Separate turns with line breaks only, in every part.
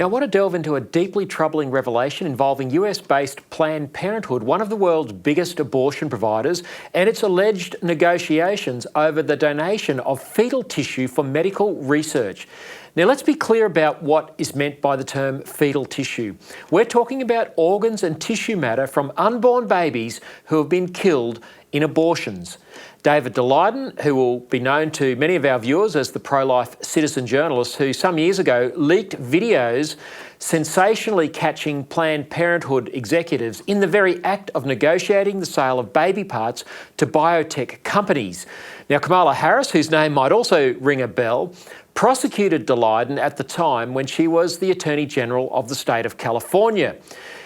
Now, I want to delve into a deeply troubling revelation involving US-based Planned Parenthood, one of the world's biggest abortion providers, and its alleged negotiations over the donation of fetal tissue for medical research. Now, let's be clear about what is meant by the term fetal tissue. We're talking about organs and tissue matter from unborn babies who have been killed in abortions. David Daleiden, who will be known to many of our viewers as the pro-life citizen journalist who some years ago leaked videos sensationally catching Planned Parenthood executives in the very act of negotiating the sale of baby parts to biotech companies. Now, Kamala Harris, whose name might also ring a bell, prosecuted Daleiden at the time when she was the Attorney General of the state of California.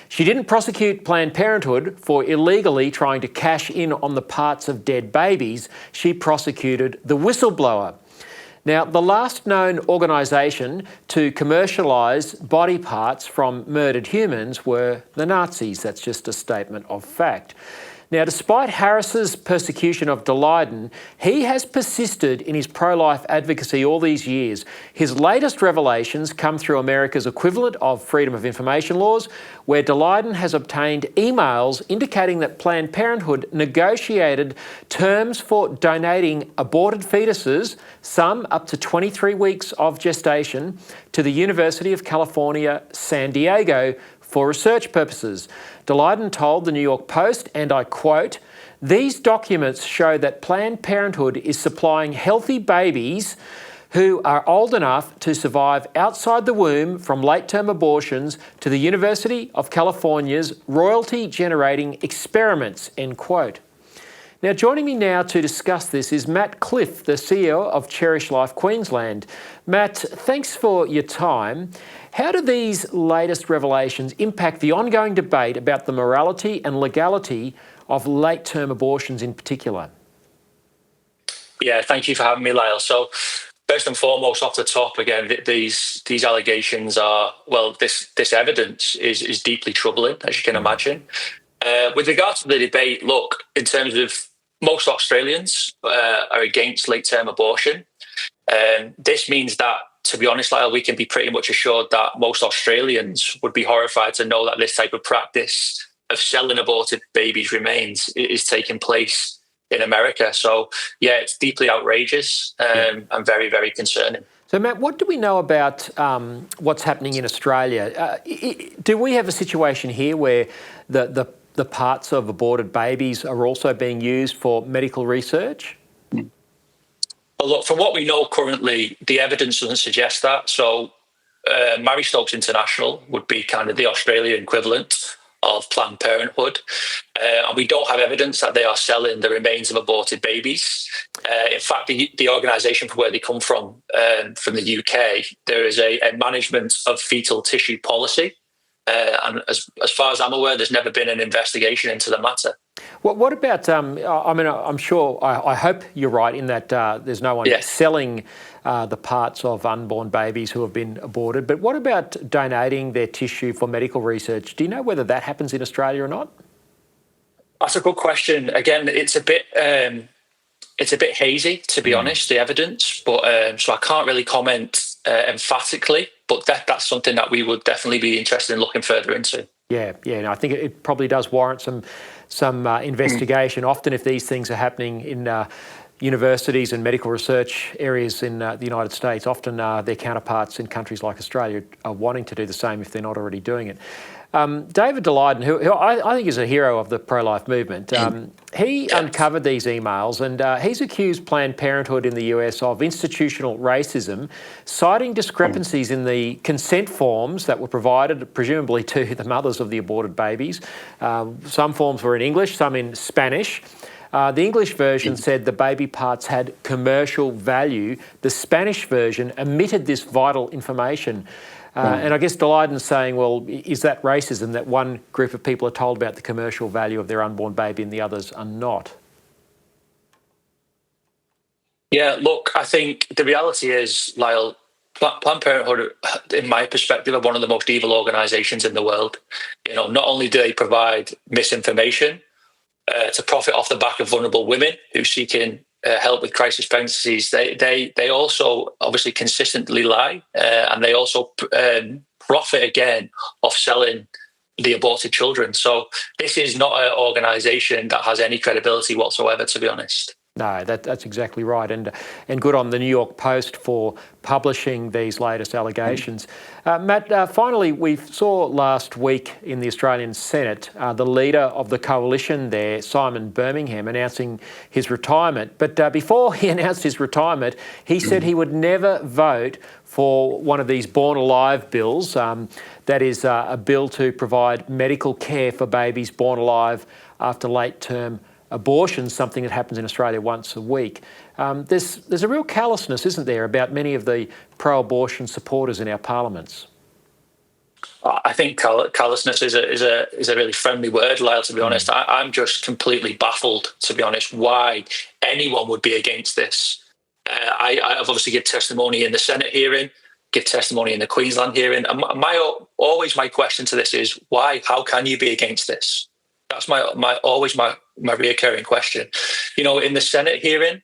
She didn't prosecute Planned Parenthood for illegally trying to cash in on the parts of dead babies. She prosecuted the whistleblower. Now, the last known organisation to commercialise body parts from murdered humans were the Nazis. That's just a statement of fact. Now, despite Harris's persecution of Daleiden, he has persisted in his pro-life advocacy all these years. His latest revelations come through America's equivalent of Freedom of Information laws, where Daleiden has obtained emails indicating that Planned Parenthood negotiated terms for donating aborted fetuses, some up to 23 weeks of gestation, to the University of California, San Diego, for research purposes. Daleiden told the New York Post, and I quote, "These documents show that Planned Parenthood is supplying healthy babies who are old enough to survive outside the womb from late-term abortions to the University of California's royalty-generating experiments," end quote. Now, joining me now to discuss this is Matt Cliff, the CEO of Cherish Life Queensland. Matt, thanks for your time. How do these latest revelations impact the ongoing debate about the morality and legality of late-term abortions in particular?
Yeah, thank you for having me, Lyle. So, first and foremost, off the top, again, these allegations are, well, this evidence is deeply troubling, as you can imagine. With regards to the debate, look, in terms of most Australians are against late-term abortion. This means that, to be honest, Lyle, we can be pretty much assured that most Australians would be horrified to know that this type of practice of selling aborted babies' remains is taking place in America. So, yeah, it's deeply outrageous and very, very concerning.
So, Matt, what do we know about what's happening in Australia? Do we have a situation here where the parts of aborted babies are also being used for medical research?
Well, look, from what we know currently, the evidence doesn't suggest that. So Mary Stopes International would be kind of the Australian equivalent of Planned Parenthood. And we don't have evidence that they are selling the remains of aborted babies. In fact, the organisation from where they come from the UK, there is a management of fetal tissue policy. And as far as I'm aware, there's never been an investigation into the matter.
What about, I mean, I'm sure, I hope you're right in that there's no one selling the parts of unborn babies who have been aborted, but what about donating their tissue for medical research? Do you know whether that happens in Australia or not?
That's a good question. Again, it's a bit hazy, to be honest, the evidence, but so I can't really comment emphatically, but that's something that we would definitely be interested in looking further into.
Yeah, and I think it probably does warrant some investigation. Often if these things are happening in universities and medical research areas in the United States, often their counterparts in countries like Australia are wanting to do the same if they're not already doing it. David Daleiden, who I think is a hero of the pro-life movement, he uncovered these emails and he's accused Planned Parenthood in the US of institutional racism, citing discrepancies in the consent forms that were provided, presumably to the mothers of the aborted babies. Some forms were in English, some in Spanish. The English version said the baby parts had commercial value. The Spanish version omitted this vital information. And I guess Daleiden's saying, well, is that racism that one group of people are told about the commercial value of their unborn baby and the others are not?
Yeah, look, I think the reality is, Lyle, Planned Parenthood, in my perspective, are one of the most evil organisations in the world. You know, not only do they provide misinformation to profit off the back of vulnerable women who are seeking help with crisis pregnancies, they also obviously consistently lie, and they also profit again off selling the aborted children. So this is not an organisation that has any credibility whatsoever, to be honest.
No, that's exactly right, and good on the New York Post for publishing these latest allegations. Matt, finally, we saw last week in the Australian Senate the leader of the coalition there, Simon Birmingham, announcing his retirement. But before he announced his retirement, he said he would never vote for one of these born alive bills. That is a bill to provide medical care for babies born alive after late term abortion, something that happens in Australia once a week. There's a real callousness, isn't there, about many of the pro-abortion supporters in our parliaments?
I think callousness is a really friendly word, Lyle, to be honest. I'm just completely baffled, to be honest, why anyone would be against this. I've obviously given testimony in the Senate hearing, give testimony in the Queensland hearing. And my question to this is, why? How can you be against this? That's my reoccurring question. You know, in the Senate hearing,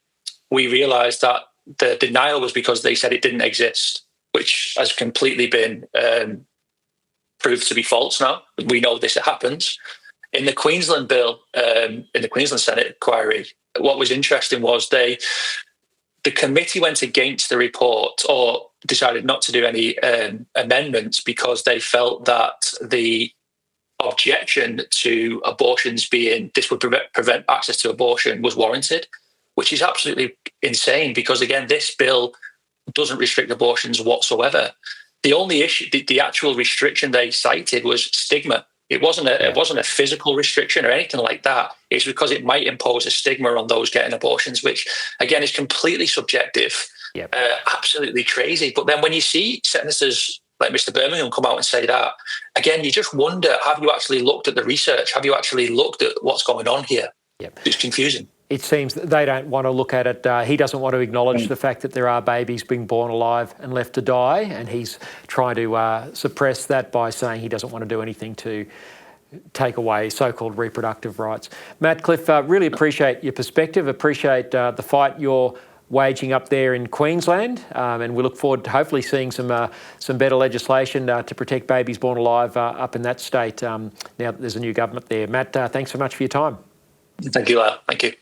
we realised that the denial was because they said it didn't exist, which has completely been proved to be false now. We know this happens. In the Queensland bill, in the Queensland Senate inquiry, what was interesting was the committee went against the report or decided not to do any amendments because they felt that the objection to abortions this would prevent access to abortion was warranted, which is absolutely insane because, again, this bill doesn't restrict abortions whatsoever. The only issue, the actual restriction they cited was stigma. It wasn't a physical restriction or anything like that. It's because it might impose a stigma on those getting abortions, which, again, is completely subjective.
Yep.
Absolutely crazy. But then when you see senators like Mr. Birmingham come out and say that, again, you just wonder, have you actually looked at the research? Have you actually looked at what's going on here?
Yep.
It's confusing.
It seems that they don't want to look at it. He doesn't want to acknowledge the fact that there are babies being born alive and left to die, and he's trying to suppress that by saying he doesn't want to do anything to take away so-called reproductive rights. Matt Cliff, really appreciate your perspective, appreciate the fight you're waging up there in Queensland, and we look forward to hopefully seeing some better legislation to protect babies born alive up in that state now that there's a new government there. Matt, thanks so much for your time.
Thank you, Lyle. Thank you.